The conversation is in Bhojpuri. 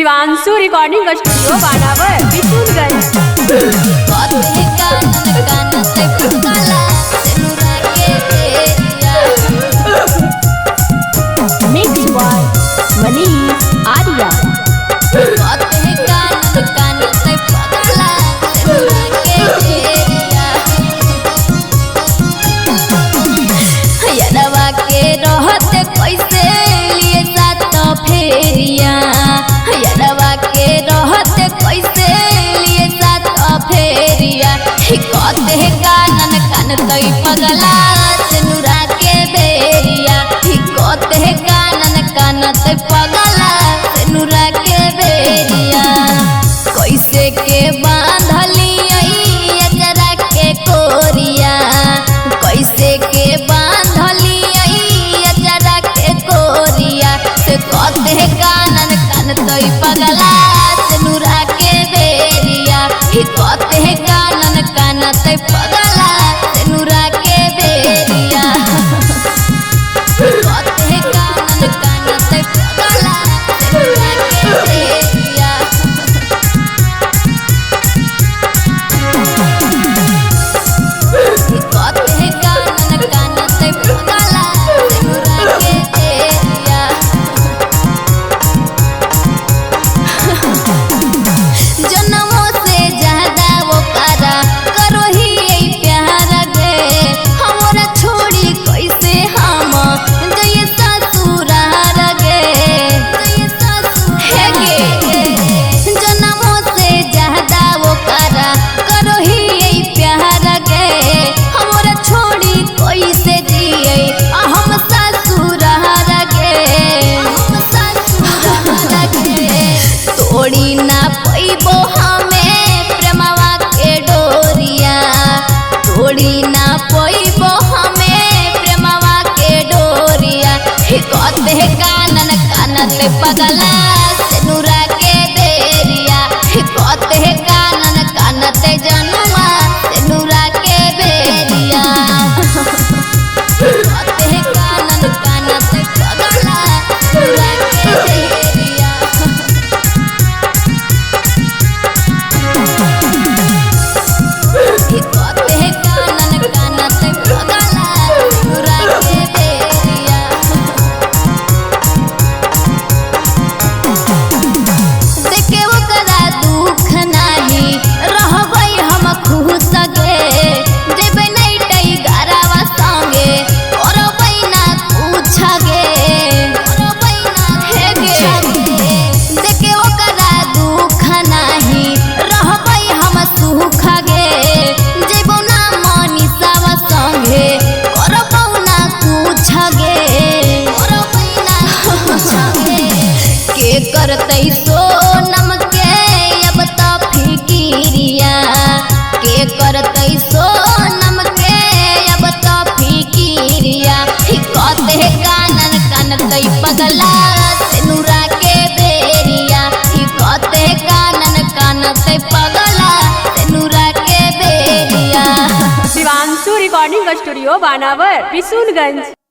शिवांशु रिकॉर्डिंग स्टूडियो बानावर बिशुनगंज। Mix boy Manish Arya. पगला सिनुरा के बेरिया हिकोते है कानन कानत पगला सिनुरा के बेरिया कैसे के बांधली अजरा के कोरिया कैसे के बांधली अजरा के कोरिया से कहते है कानन कानत पगला सिनुरा के बेरिया हिकोते है कानन कानत पगला सिनुरा के बेरिया कहते हैं कानन कानत पगला सिनुरा के बेरिया कहते हैं कानन कानत पगला सिनुरा के बेरिया जन्मों से ज्यादा वो करा करो ही प्यार गे हमरा छोड़ी कैसे हम जय ससुरार गे जन्मों से ज्यादा वो करा करो ही प्यार गे हमरा छोड़ी कैसे जिए हम ससुरार गे तोड़ी ना पैबो हमें प्रेमवा के डोरिया तोड़ी ना पैबो हमें प्रेमवा के डोरिया कहते हैं कानन कानत पगला सिनुरा के बेरिया कहते हैं कानन कानत जनुआ सिनुरा के बेरिया कहते हैं कानन कानत पगला सिनुरा के बेरिया कहते हैं कानन कानत पगला सिनुरा के बेरिया देखे ओकरा दुख नाही रहबै हम खुश गे जेबै नहीं टई गरावा संगे करबै ना कुछ गे हे गे देखे ओकरा दुख नाही रहबै हम सुख गे जेबो ना मनीषावा संगे करबौ ना कुछ गे के करतै सोनम के अब त फिकिरिया के करतै सोनम के अब त फिकिरिया कहते हैं कानन कानत पगला सिनुरा के बेरिया कहते हैं कानन कानत पगला सिनुरा के बेरिया। शिवांशु रिकॉर्डिंग स्टूडियो बानावर बिशुनगंज।